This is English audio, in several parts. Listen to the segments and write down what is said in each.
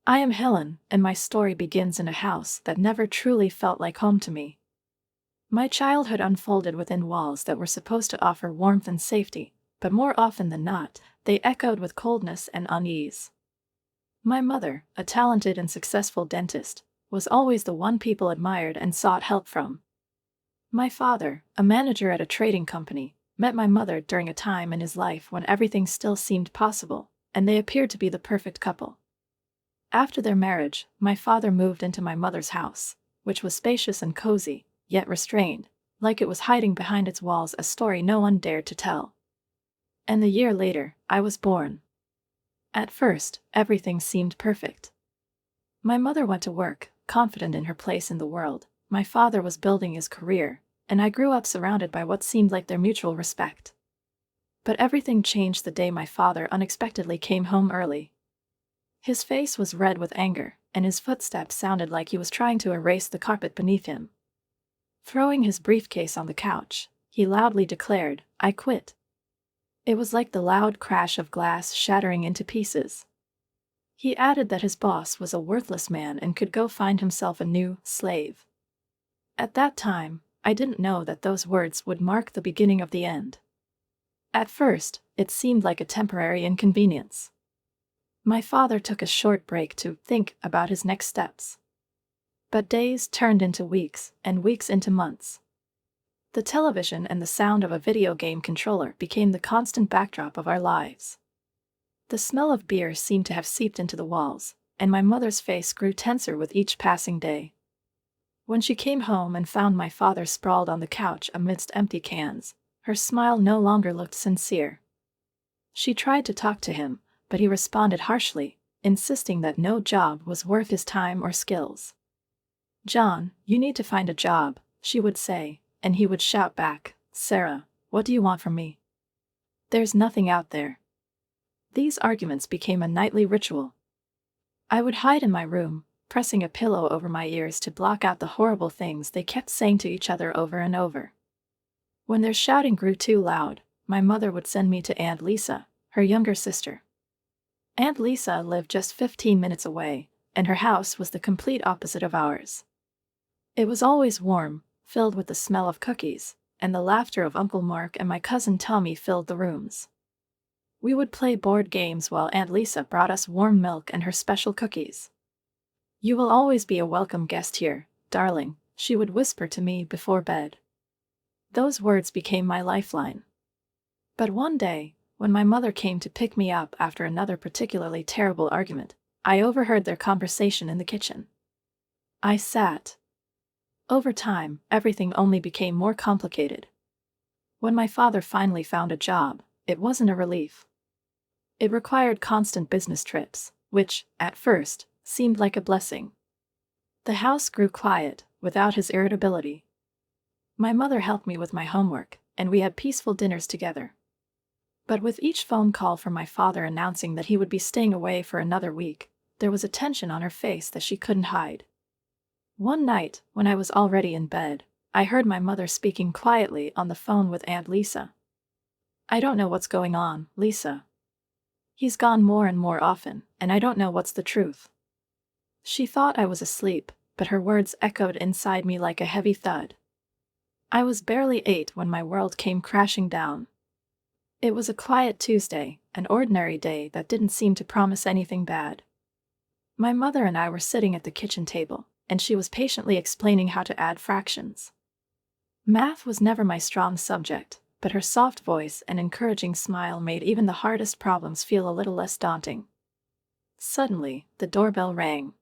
I am Helen, and my story begins in a house that never truly felt like home to me. My childhood unfolded within walls that were supposed to offer warmth and safety, but more often than not, they echoed with coldness and unease. My mother, a talented and successful dentist, was always the one people admired and sought help from. My father, a manager at a trading company, met my mother during a time in his life when everything still seemed possible, and they appeared to be the perfect couple. After their marriage, my father moved into my mother's house, which was spacious and cozy, yet restrained, like it was hiding behind its walls a story no one dared to tell. And a year later, I was born. At first, everything seemed perfect. My mother went to work, confident in her place in the world. My father was building his career, and I grew up surrounded by what seemed like their mutual respect. But everything changed the day my father unexpectedly came home early. His face was red with anger, and his footsteps sounded like he was trying to erase the carpet beneath him. Throwing his briefcase on the couch, he loudly declared, "I quit." It was like the loud crash of glass shattering into pieces. He added that his boss was a worthless man and could go find himself a new slave. At that time, I didn't know that those words would mark the beginning of the end. At first, it seemed like a temporary inconvenience. My father took a short break to think about his next steps. But days turned into weeks, and weeks into months. The television and the sound of a video game controller became the constant backdrop of our lives. The smell of beer seemed to have seeped into the walls, and my mother's face grew tenser with each passing day. When she came home and found my father sprawled on the couch amidst empty cans, her smile no longer looked sincere. She tried to talk to him, but he responded harshly, insisting that no job was worth his time or skills. "John, you need to find a job," she would say, and he would shout back, "Sarah, what do you want from me? There's nothing out there." These arguments became a nightly ritual. I would hide in my room, pressing a pillow over my ears to block out the horrible things they kept saying to each other over and over. When their shouting grew too loud, my mother would send me to Aunt Lisa, her younger sister. Aunt Lisa lived just 15 minutes away, and her house was the complete opposite of ours. It was always warm, filled with the smell of cookies, and the laughter of Uncle Mark and my cousin Tommy filled the rooms. We would play board games while Aunt Lisa brought us warm milk and her special cookies. "You will always be a welcome guest here, darling," she would whisper to me before bed. Those words became my lifeline. But one day, when my mother came to pick me up after another particularly terrible argument, I overheard their conversation in the kitchen. I sat. Over time, everything only became more complicated. When my father finally found a job, it wasn't a relief. It required constant business trips, which, at first, seemed like a blessing. The house grew quiet, without his irritability. My mother helped me with my homework, and we had peaceful dinners together. But with each phone call from my father announcing that he would be staying away for another week, there was a tension on her face that she couldn't hide. One night, when I was already in bed, I heard my mother speaking quietly on the phone with Aunt Lisa. "I don't know what's going on, Lisa. He's gone more and more often, and I don't know what's the truth." She thought I was asleep, but her words echoed inside me like a heavy thud. I was barely 8 when my world came crashing down. It was a quiet Tuesday, an ordinary day that didn't seem to promise anything bad. My mother and I were sitting at the kitchen table, and she was patiently explaining how to add fractions. Math was never my strong subject, but her soft voice and encouraging smile made even the hardest problems feel a little less daunting. Suddenly, the doorbell rang.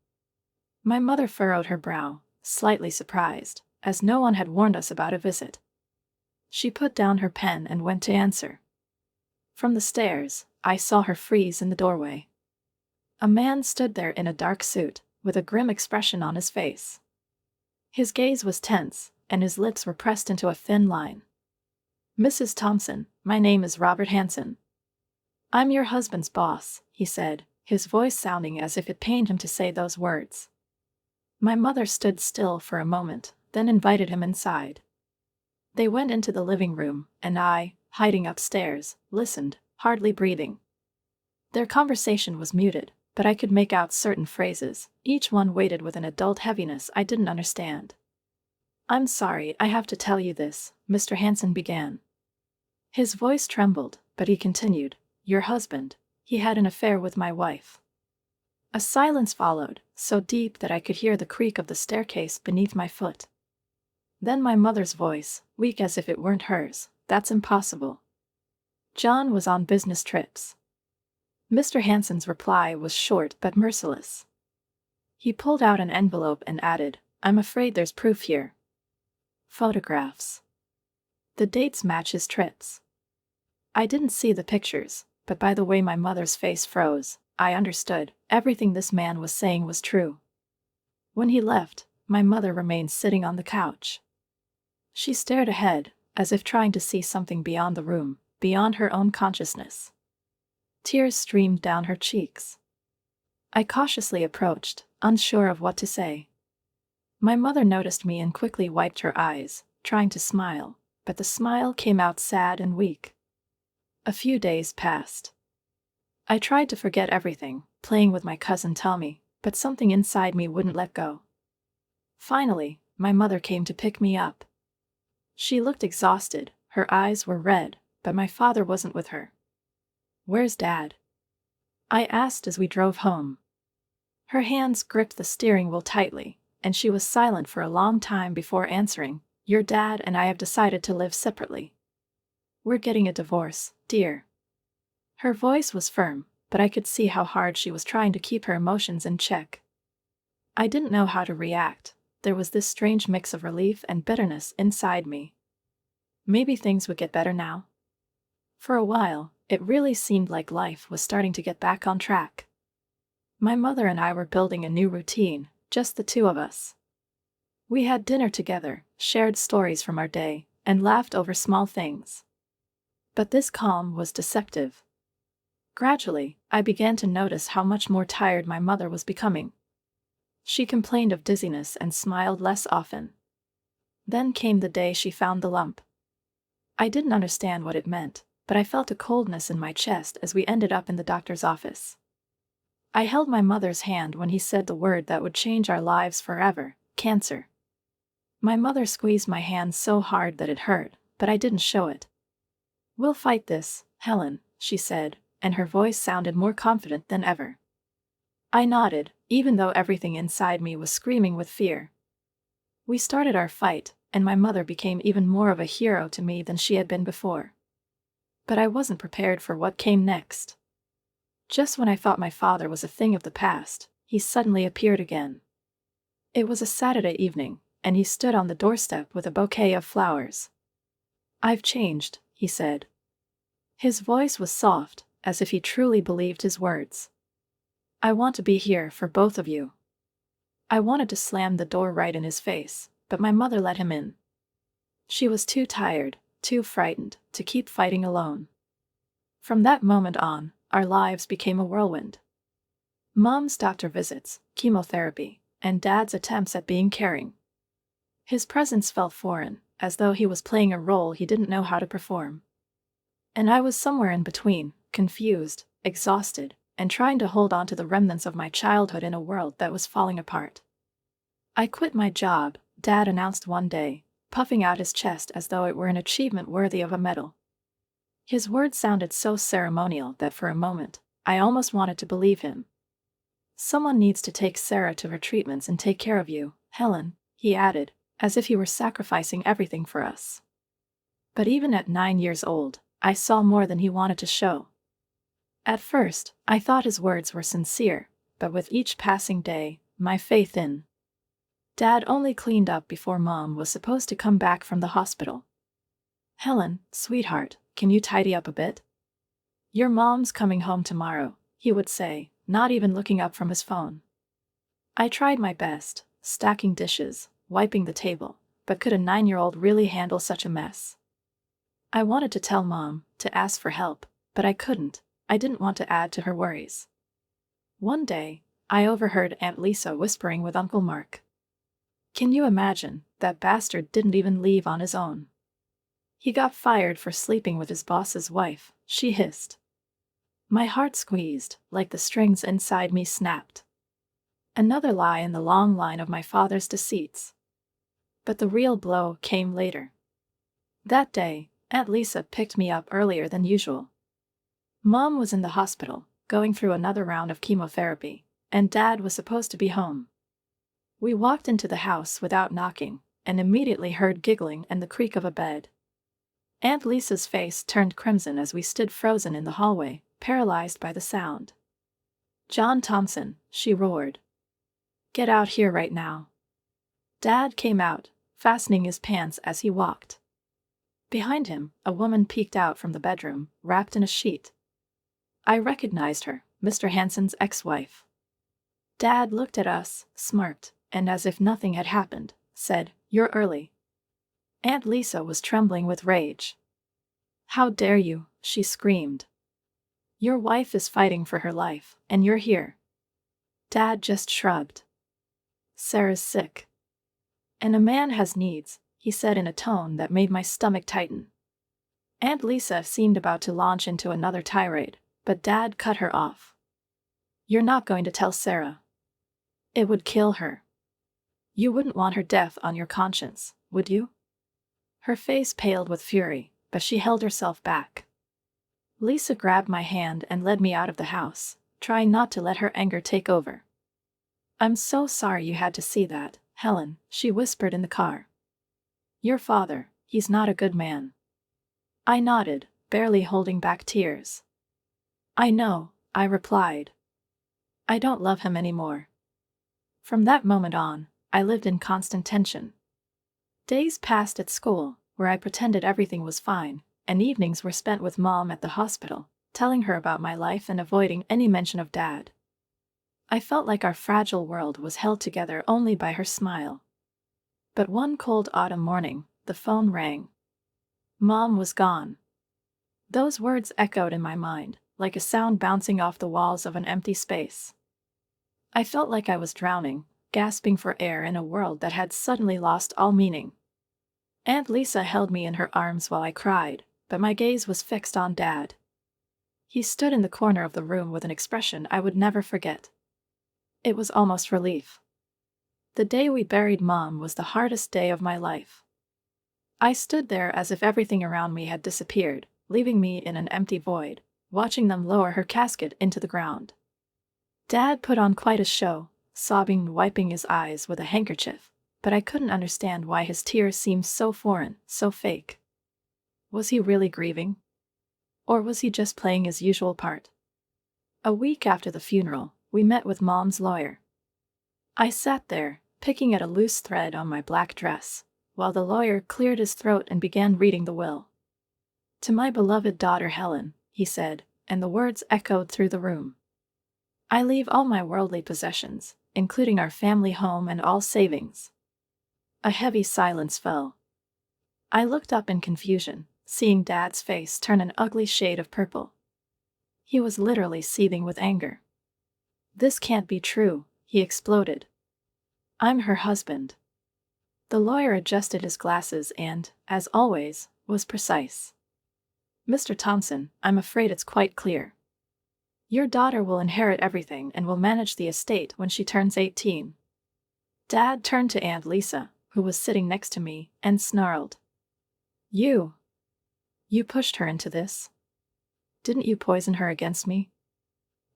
My mother furrowed her brow, slightly surprised, as no one had warned us about a visit. She put down her pen and went to answer. From the stairs, I saw her freeze in the doorway. A man stood there in a dark suit, with a grim expression on his face. His gaze was tense, and his lips were pressed into a thin line. "Mrs. Thompson, my name is Robert Hanson. I'm your husband's boss," he said, his voice sounding as if it pained him to say those words. My mother stood still for a moment, then invited him inside. They went into the living room, and I, hiding upstairs, listened, hardly breathing. Their conversation was muted, but I could make out certain phrases, each one weighted with an adult heaviness I didn't understand. "I'm sorry, I have to tell you this," Mr. Hanson began. His voice trembled, but he continued, "Your husband, he had an affair with my wife." A silence followed, so deep that I could hear the creak of the staircase beneath my foot. Then my mother's voice, weak as if it weren't hers, "That's impossible. John was on business trips." Mr. Hanson's reply was short but merciless. He pulled out an envelope and added, "I'm afraid there's proof here. Photographs. The dates match his trips." I didn't see the pictures, but by the way my mother's face froze, I understood everything this man was saying was true. When he left, my mother remained sitting on the couch. She stared ahead, as if trying to see something beyond the room, beyond her own consciousness. Tears streamed down her cheeks. I cautiously approached, unsure of what to say. My mother noticed me and quickly wiped her eyes, trying to smile, but the smile came out sad and weak. A few days passed. I tried to forget everything, playing with my cousin Tommy, but something inside me wouldn't let go. Finally, my mother came to pick me up. She looked exhausted, her eyes were red, but my father wasn't with her. "Where's Dad?" I asked as we drove home. Her hands gripped the steering wheel tightly, and she was silent for a long time before answering, "Your dad and I have decided to live separately. We're getting a divorce, dear." Her voice was firm, but I could see how hard she was trying to keep her emotions in check. I didn't know how to react. There was this strange mix of relief and bitterness inside me. Maybe things would get better now. For a while, it really seemed like life was starting to get back on track. My mother and I were building a new routine, just the two of us. We had dinner together, shared stories from our day, and laughed over small things. But this calm was deceptive. Gradually, I began to notice how much more tired my mother was becoming. She complained of dizziness and smiled less often. Then came the day she found the lump. I didn't understand what it meant, but I felt a coldness in my chest as we ended up in the doctor's office. I held my mother's hand when he said the word that would change our lives forever: cancer. My mother squeezed my hand so hard that it hurt, but I didn't show it. "We'll fight this, Helen," she said, and her voice sounded more confident than ever. I nodded, even though everything inside me was screaming with fear. We started our fight, and my mother became even more of a hero to me than she had been before. But I wasn't prepared for what came next. Just when I thought my father was a thing of the past, he suddenly appeared again. It was a Saturday evening, and he stood on the doorstep with a bouquet of flowers. "I've changed," he said. His voice was soft, as if he truly believed his words. "I want to be here for both of you." I wanted to slam the door right in his face, but my mother let him in. She was too tired, too frightened, to keep fighting alone. From that moment on, our lives became a whirlwind. Mom's doctor visits, chemotherapy, and Dad's attempts at being caring. His presence felt foreign, as though he was playing a role he didn't know how to perform. And I was somewhere in between, confused, exhausted, and trying to hold on to the remnants of my childhood in a world that was falling apart. "I quit my job," Dad announced one day, puffing out his chest as though it were an achievement worthy of a medal. His words sounded so ceremonial that for a moment, I almost wanted to believe him. "Someone needs to take Sarah to her treatments and take care of you, Helen," he added, as if he were sacrificing everything for us. But even at 9 years old, I saw more than he wanted to show. At first, I thought his words were sincere, but with each passing day, my faith in Dad only cleaned up before Mom was supposed to come back from the hospital. "Helen, sweetheart, can you tidy up a bit? Your mom's coming home tomorrow," he would say, not even looking up from his phone. I tried my best, stacking dishes, wiping the table, but could a 9-year-old really handle such a mess? I wanted to tell Mom, to ask for help, but I couldn't. I didn't want to add to her worries. One day, I overheard Aunt Lisa whispering with Uncle Mark. "Can you imagine, that bastard didn't even leave on his own. He got fired for sleeping with his boss's wife," she hissed. My heart squeezed, like the strings inside me snapped. Another lie in the long line of my father's deceits. But the real blow came later. That day, Aunt Lisa picked me up earlier than usual. Mom was in the hospital, going through another round of chemotherapy, and Dad was supposed to be home. We walked into the house without knocking, and immediately heard giggling and the creak of a bed. Aunt Lisa's face turned crimson as we stood frozen in the hallway, paralyzed by the sound. "John Thompson," she roared. "Get out here right now." Dad came out, fastening his pants as he walked. Behind him, a woman peeked out from the bedroom, wrapped in a sheet. I recognized her, Mr. Hansen's ex-wife. Dad looked at us, smirked, and as if nothing had happened, said, "You're early." Aunt Lisa was trembling with rage. "How dare you?" she screamed. "Your wife is fighting for her life, and you're here." Dad just shrugged. "Sarah's sick. And a man has needs," he said in a tone that made my stomach tighten. Aunt Lisa seemed about to launch into another tirade, but Dad cut her off. "You're not going to tell Sarah. It would kill her. You wouldn't want her death on your conscience, would you?" Her face paled with fury, but she held herself back. Lisa grabbed my hand and led me out of the house, trying not to let her anger take over. "I'm so sorry you had to see that, Helen," she whispered in the car. "Your father, he's not a good man." I nodded, barely holding back tears. "I know," I replied. "I don't love him anymore." From that moment on, I lived in constant tension. Days passed at school, where I pretended everything was fine, and evenings were spent with Mom at the hospital, telling her about my life and avoiding any mention of Dad. I felt like our fragile world was held together only by her smile. But one cold autumn morning, the phone rang. Mom was gone. Those words echoed in my mind, like a sound bouncing off the walls of an empty space. I felt like I was drowning, gasping for air in a world that had suddenly lost all meaning. Aunt Lisa held me in her arms while I cried, but my gaze was fixed on Dad. He stood in the corner of the room with an expression I would never forget. It was almost relief. The day we buried Mom was the hardest day of my life. I stood there as if everything around me had disappeared, leaving me in an empty void, watching them lower her casket into the ground. Dad put on quite a show, sobbing and wiping his eyes with a handkerchief, but I couldn't understand why his tears seemed so foreign, so fake. Was he really grieving? Or was he just playing his usual part? A week after the funeral, we met with Mom's lawyer. I sat there, picking at a loose thread on my black dress, while the lawyer cleared his throat and began reading the will. "To my beloved daughter Helen," he said, and the words echoed through the room. "I leave all my worldly possessions, including our family home and all savings." A heavy silence fell. I looked up in confusion, seeing Dad's face turn an ugly shade of purple. He was literally seething with anger. "This can't be true," he exploded. "I'm her husband." The lawyer adjusted his glasses and, as always, was precise. "Mr. Thompson, I'm afraid it's quite clear. Your daughter will inherit everything and will manage the estate when she turns 18. Dad turned to Aunt Lisa, who was sitting next to me, and snarled. You pushed her into this? Didn't you poison her against me?"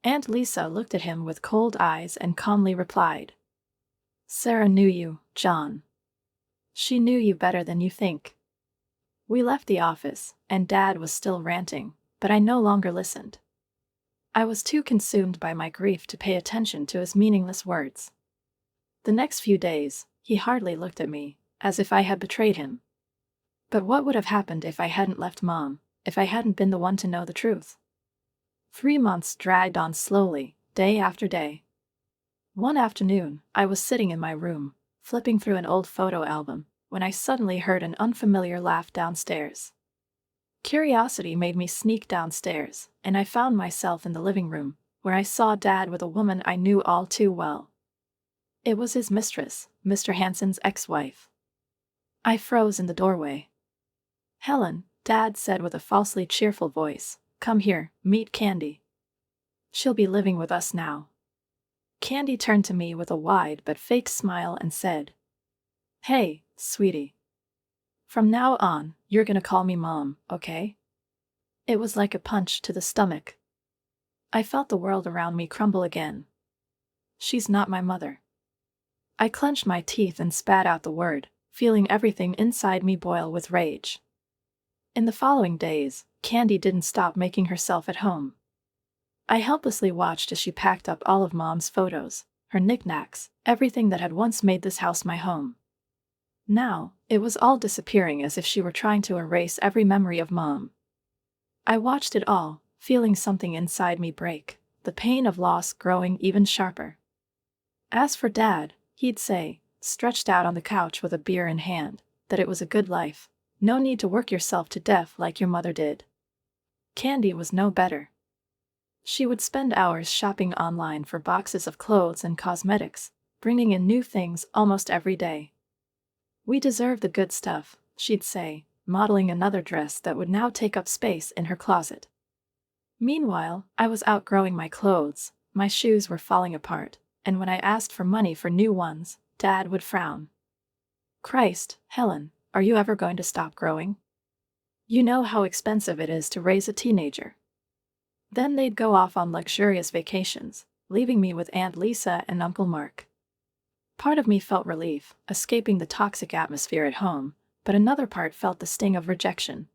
Aunt Lisa looked at him with cold eyes and calmly replied. "Sarah knew you, John. She knew you better than you think." We left the office, and Dad was still ranting, but I no longer listened. I was too consumed by my grief to pay attention to his meaningless words. The next few days, he hardly looked at me, as if I had betrayed him. But what would have happened if I hadn't left Mom, if I hadn't been the one to know the truth? 3 months dragged on slowly, day after day. One afternoon, I was sitting in my room, flipping through an old photo album, when I suddenly heard an unfamiliar laugh downstairs. Curiosity made me sneak downstairs, and I found myself in the living room, where I saw Dad with a woman I knew all too well. It was his mistress, Mr. Hansen's ex-wife. I froze in the doorway. "Helen," Dad said with a falsely cheerful voice, "come here, meet Candy." She'll be living with us now. Candy turned to me with a wide but fake smile and said, "Hey, sweetie. From now on, you're gonna call me Mom, okay?" It was like a punch to the stomach. I felt the world around me crumble again. She's not my mother. I clenched my teeth and spat out the word, feeling everything inside me boil with rage. In the following days, Candy didn't stop making herself at home. I helplessly watched as she packed up all of Mom's photos, her knickknacks, everything that had once made this house my home. Now, it was all disappearing as if she were trying to erase every memory of Mom. I watched it all, feeling something inside me break, the pain of loss growing even sharper. As for Dad, he'd say, stretched out on the couch with a beer in hand, that it was a good life. No need to work yourself to death like your mother did. Candy was no better. She would spend hours shopping online for boxes of clothes and cosmetics, bringing in new things almost every day. "We deserve the good stuff," she'd say, modeling another dress that would now take up space in her closet. Meanwhile, I was outgrowing my clothes, my shoes were falling apart, and when I asked for money for new ones, Dad would frown. "Christ, Helen, are you ever going to stop growing? You know how expensive it is to raise a teenager." Then they'd go off on luxurious vacations, leaving me with Aunt Lisa and Uncle Mark. Part of me felt relief, escaping the toxic atmosphere at home, but another part felt the sting of rejection.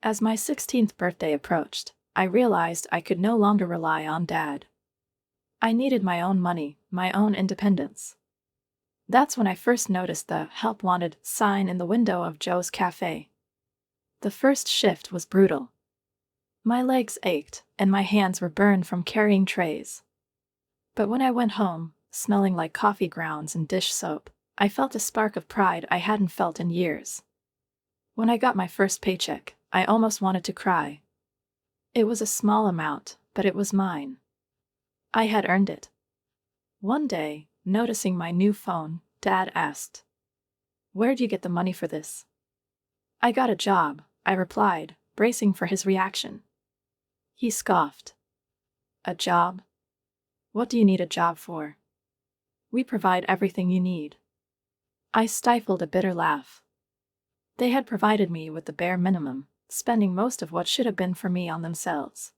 As my 16th birthday approached, I realized I could no longer rely on Dad. I needed my own money, my own independence. That's when I first noticed the "Help Wanted" sign in the window of Joe's cafe. The first shift was brutal. My legs ached, and my hands were burned from carrying trays. But when I went home, smelling like coffee grounds and dish soap, I felt a spark of pride I hadn't felt in years. When I got my first paycheck, I almost wanted to cry. It was a small amount, but it was mine. I had earned it. One day, noticing my new phone, Dad asked, "Where'd you get the money for this?" "I got a job," I replied, bracing for his reaction. He scoffed. "A job? What do you need a job for? We provide everything you need." I stifled a bitter laugh. They had provided me with the bare minimum, spending most of what should have been for me on themselves.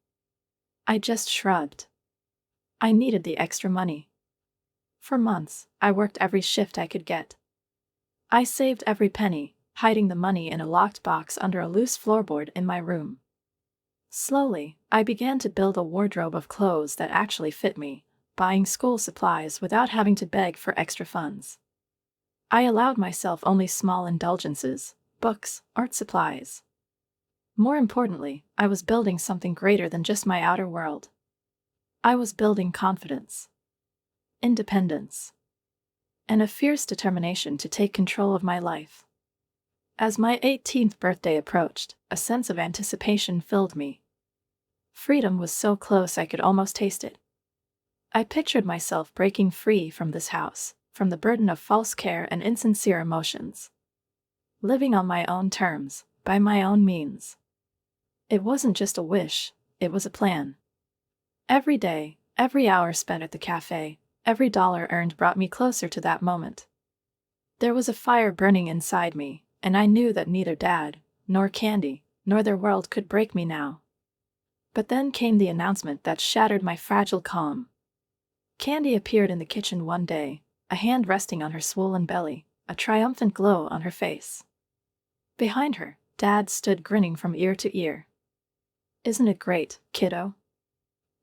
I just shrugged. I needed the extra money. For months, I worked every shift I could get. I saved every penny, hiding the money in a locked box under a loose floorboard in my room. Slowly, I began to build a wardrobe of clothes that actually fit me, buying school supplies without having to beg for extra funds. I allowed myself only small indulgences, books, art supplies. More importantly, I was building something greater than just my outer world. I was building confidence, independence, and a fierce determination to take control of my life. As my 18th birthday approached, a sense of anticipation filled me. Freedom was so close I could almost taste it. I pictured myself breaking free from this house, from the burden of false care and insincere emotions. Living on my own terms, by my own means. It wasn't just a wish, it was a plan. Every day, every hour spent at the cafe, every dollar earned brought me closer to that moment. There was a fire burning inside me, and I knew that neither Dad, nor Candy, nor their world could break me now. But then came the announcement that shattered my fragile calm. Candy appeared in the kitchen one day, a hand resting on her swollen belly, a triumphant glow on her face. Behind her, Dad stood grinning from ear to ear. "Isn't it great, kiddo?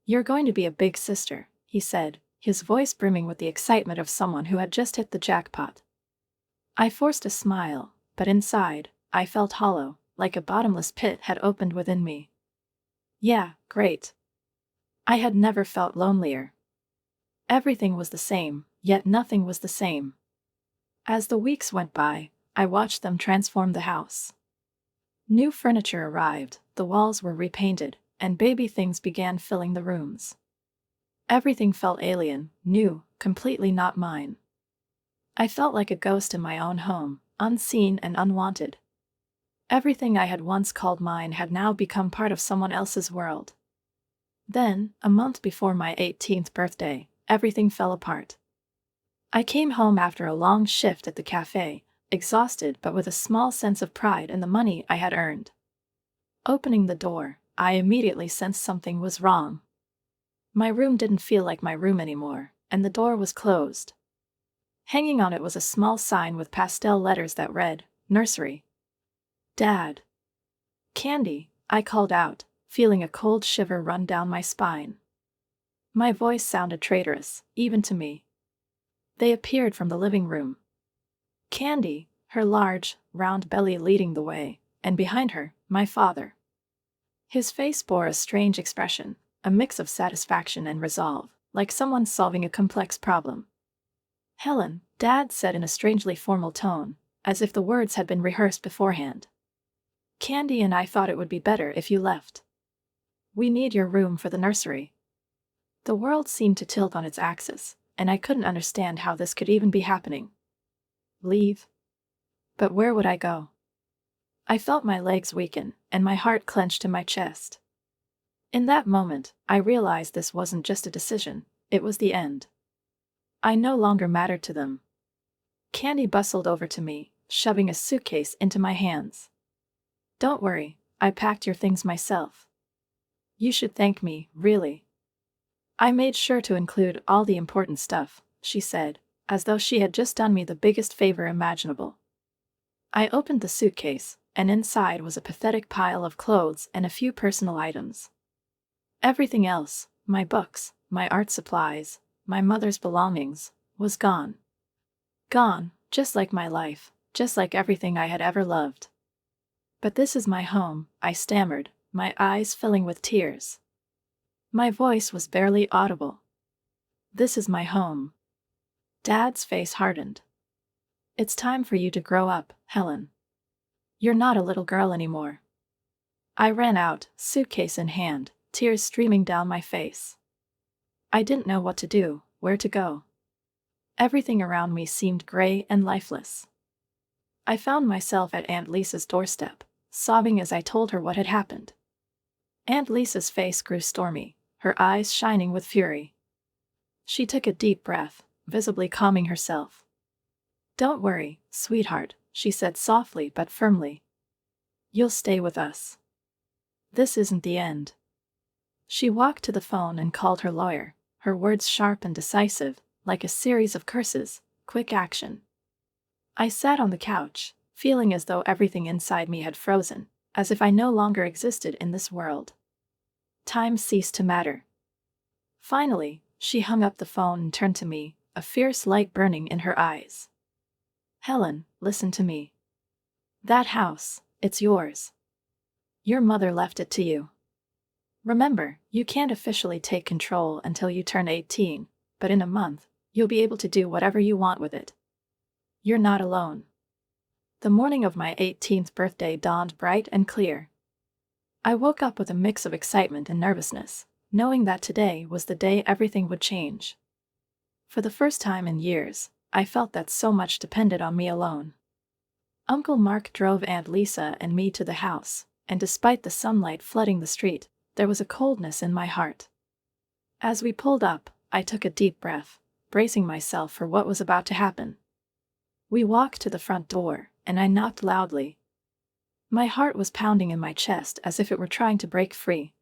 You're going to be a big sister," he said, his voice brimming with the excitement of someone who had just hit the jackpot. I forced a smile, but inside, I felt hollow, like a bottomless pit had opened within me. Yeah, great. I had never felt lonelier. Everything was the same, yet nothing was the same. As the weeks went by, I watched them transform the house. New furniture arrived, the walls were repainted, and baby things began filling the rooms. Everything felt alien, new, completely not mine. I felt like a ghost in my own home, unseen and unwanted. Everything I had once called mine had now become part of someone else's world. Then, a month before my 18th birthday, everything fell apart. I came home after a long shift at the cafe, exhausted but with a small sense of pride in the money I had earned. Opening the door, I immediately sensed something was wrong. My room didn't feel like my room anymore, and the door was closed. Hanging on it was a small sign with pastel letters that read, "Nursery." "Dad." "Candy," I called out, feeling a cold shiver run down my spine. My voice sounded traitorous, even to me. They appeared from the living room. Candy, her large, round belly leading the way, and behind her, my father. His face bore a strange expression, a mix of satisfaction and resolve, like someone solving a complex problem. "Helen," Dad said in a strangely formal tone, as if the words had been rehearsed beforehand. "Candy and I thought it would be better if you left. We need your room for the nursery." The world seemed to tilt on its axis, and I couldn't understand how this could even be happening. Leave? But where would I go? I felt my legs weaken, and my heart clenched in my chest. In that moment, I realized this wasn't just a decision, it was the end. I no longer mattered to them. Candy bustled over to me, shoving a suitcase into my hands. "Don't worry, I packed your things myself. You should thank me, really. I made sure to include all the important stuff," she said, as though she had just done me the biggest favor imaginable. I opened the suitcase, and inside was a pathetic pile of clothes and a few personal items. Everything else, my books, my art supplies, my mother's belongings, was gone. Gone, just like my life, just like everything I had ever loved. "But this is my home," I stammered, my eyes filling with tears. My voice was barely audible. "This is my home." Dad's face hardened. "It's time for you to grow up, Helen. You're not a little girl anymore." I ran out, suitcase in hand, tears streaming down my face. I didn't know what to do, where to go. Everything around me seemed gray and lifeless. I found myself at Aunt Lisa's doorstep, sobbing as I told her what had happened. Aunt Lisa's face grew stormy, her eyes shining with fury. She took a deep breath, visibly calming herself. "Don't worry, sweetheart," she said softly but firmly. "You'll stay with us. This isn't the end." She walked to the phone and called her lawyer, her words sharp and decisive, like a series of curses, quick action. I sat on the couch, feeling as though everything inside me had frozen, as if I no longer existed in this world. Time ceased to matter. Finally, she hung up the phone and turned to me, a fierce light burning in her eyes. "Helen, listen to me. That house, it's yours. Your mother left it to you. Remember, you can't officially take control until you turn 18, but in a month, you'll be able to do whatever you want with it. You're not alone." The morning of my 18th birthday dawned bright and clear. I woke up with a mix of excitement and nervousness, knowing that today was the day everything would change. For the first time in years, I felt that so much depended on me alone. Uncle Mark drove Aunt Lisa and me to the house, and despite the sunlight flooding the street, there was a coldness in my heart. As we pulled up, I took a deep breath, bracing myself for what was about to happen. We walked to the front door, and I knocked loudly. My heart was pounding in my chest as if it were trying to break free.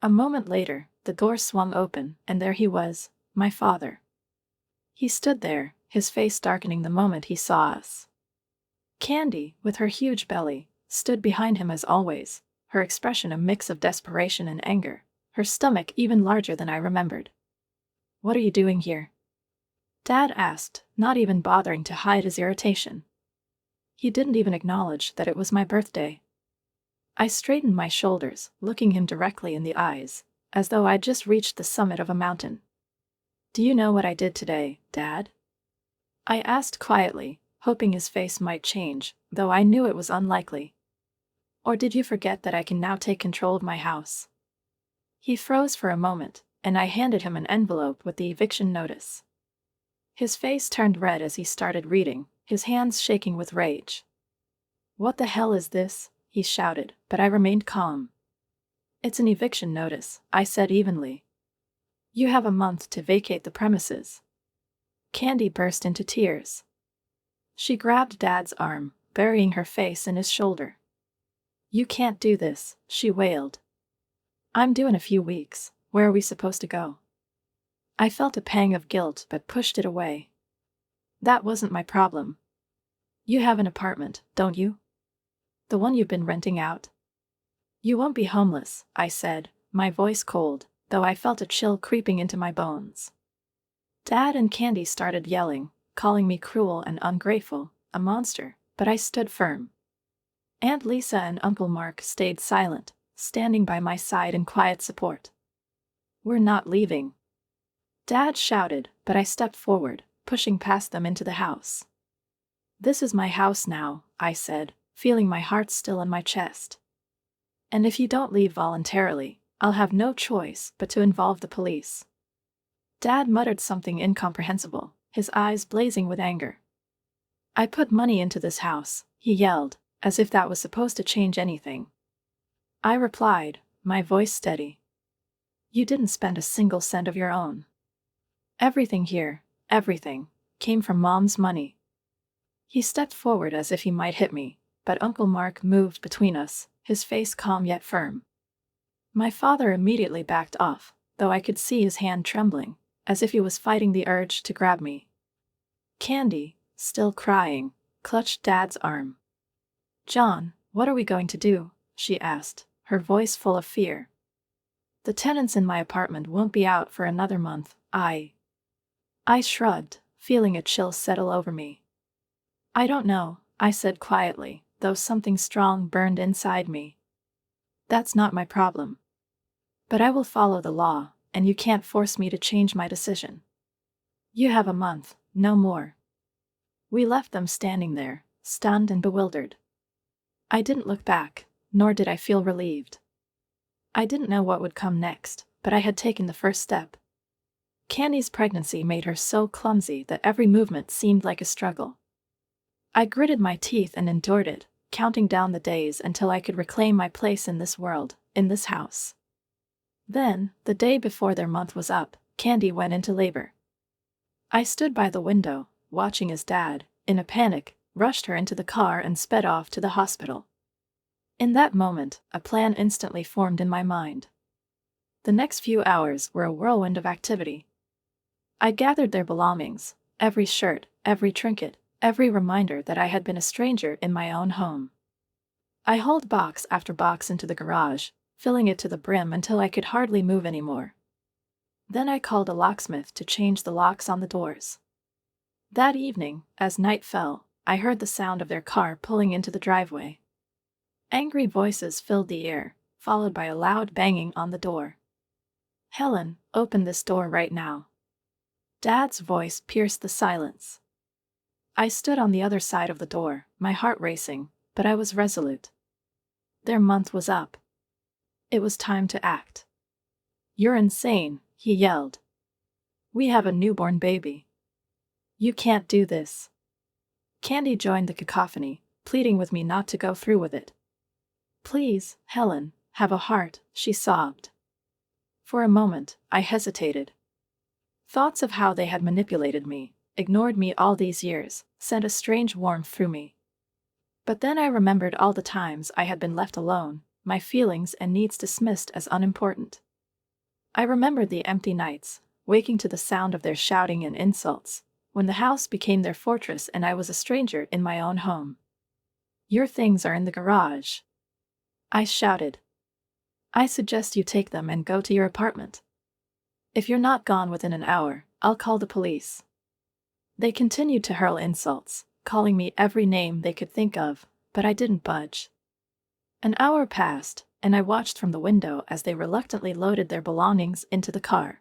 A moment later, the door swung open, and there he was, my father. He stood there, his face darkening the moment he saw us. Candy, with her huge belly, stood behind him as always, her expression a mix of desperation and anger, her stomach even larger than I remembered. "What are you doing here?" Dad asked, not even bothering to hide his irritation. He didn't even acknowledge that it was my birthday. I straightened my shoulders, looking him directly in the eyes, as though I'd just reached the summit of a mountain. "Do you know what I did today, Dad?" I asked quietly, hoping his face might change, though I knew it was unlikely. "Or did you forget that I can now take control of my house?" He froze for a moment, and I handed him an envelope with the eviction notice. His face turned red as he started reading, his hands shaking with rage. "What the hell is this?" he shouted, but I remained calm. It's an eviction notice, I said evenly. You have a month to vacate the premises. Candy burst into tears. She grabbed Dad's arm, burying her face in his shoulder. You can't do this, she wailed. I'm due in a few weeks. Where are we supposed to go? I felt a pang of guilt but pushed it away. That wasn't my problem. You have an apartment, don't you? The one you've been renting out? You won't be homeless, I said, my voice cold, though I felt a chill creeping into my bones. Dad and Candy started yelling, calling me cruel and ungrateful, a monster, but I stood firm. Aunt Lisa and Uncle Mark stayed silent, standing by my side in quiet support. We're not leaving. Dad shouted, but I stepped forward, pushing past them into the house. This is my house now, I said, feeling my heart still in my chest. And if you don't leave voluntarily, I'll have no choice but to involve the police. Dad muttered something incomprehensible, his eyes blazing with anger. I put money into this house, he yelled, as if that was supposed to change anything. I replied, my voice steady. You didn't spend a single cent of your own. Everything here, everything, came from Mom's money. He stepped forward as if he might hit me, but Uncle Mark moved between us, his face calm yet firm. My father immediately backed off, though I could see his hand trembling, as if he was fighting the urge to grab me. Candy, still crying, clutched Dad's arm. John, what are we going to do? She asked, her voice full of fear. The tenants in my apartment won't be out for another month, I shrugged, feeling a chill settle over me. I don't know, I said quietly, though something strong burned inside me. That's not my problem. But I will follow the law, and you can't force me to change my decision. You have a month, no more. We left them standing there, stunned and bewildered. I didn't look back, nor did I feel relieved. I didn't know what would come next, but I had taken the first step. Candy's pregnancy made her so clumsy that every movement seemed like a struggle. I gritted my teeth and endured it, counting down the days until I could reclaim my place in this world, in this house. Then, the day before their month was up, Candy went into labor. I stood by the window, watching as Dad, in a panic, rushed her into the car and sped off to the hospital. In that moment, a plan instantly formed in my mind. The next few hours were a whirlwind of activity. I gathered their belongings, every shirt, every trinket, every reminder that I had been a stranger in my own home. I hauled box after box into the garage, filling it to the brim until I could hardly move anymore. Then I called a locksmith to change the locks on the doors. That evening, as night fell, I heard the sound of their car pulling into the driveway. Angry voices filled the air, followed by a loud banging on the door. Helen, open this door right now. Dad's voice pierced the silence. I stood on the other side of the door, my heart racing, but I was resolute. Their month was up. It was time to act. You're insane, he yelled. We have a newborn baby. You can't do this. Candy joined the cacophony, pleading with me not to go through with it. Please, Helen, have a heart, she sobbed. For a moment, I hesitated. Thoughts of how they had manipulated me, ignored me all these years, sent a strange warmth through me. But then I remembered all the times I had been left alone, my feelings and needs dismissed as unimportant. I remembered the empty nights, waking to the sound of their shouting and insults, when the house became their fortress and I was a stranger in my own home. Your things are in the garage, I shouted. I suggest you take them and go to your apartment. If you're not gone within an hour, I'll call the police. They continued to hurl insults, calling me every name they could think of, but I didn't budge. An hour passed, and I watched from the window as they reluctantly loaded their belongings into the car.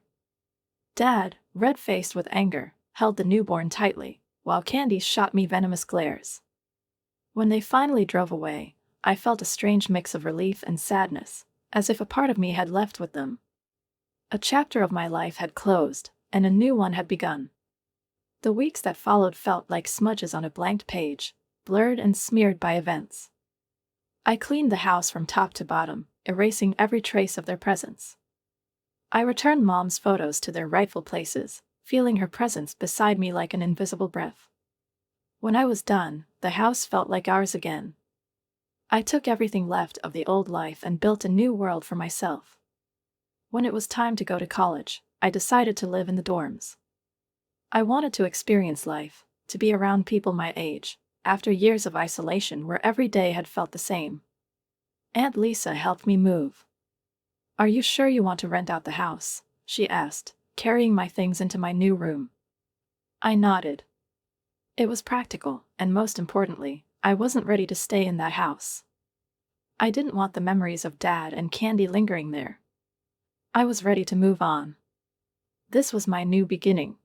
Dad, red-faced with anger, held the newborn tightly, while Candy shot me venomous glares. When they finally drove away, I felt a strange mix of relief and sadness, as if a part of me had left with them. A chapter of my life had closed, and a new one had begun. The weeks that followed felt like smudges on a blank page, blurred and smeared by events. I cleaned the house from top to bottom, erasing every trace of their presence. I returned Mom's photos to their rightful places, feeling her presence beside me like an invisible breath. When I was done, the house felt like ours again. I took everything left of the old life and built a new world for myself. When it was time to go to college, I decided to live in the dorms. I wanted to experience life, to be around people my age, after years of isolation where every day had felt the same. Aunt Lisa helped me move. "Are you sure you want to rent out the house?" she asked, carrying my things into my new room. I nodded. It was practical, and most importantly, I wasn't ready to stay in that house. I didn't want the memories of Dad and Candy lingering there. I was ready to move on. This was my new beginning.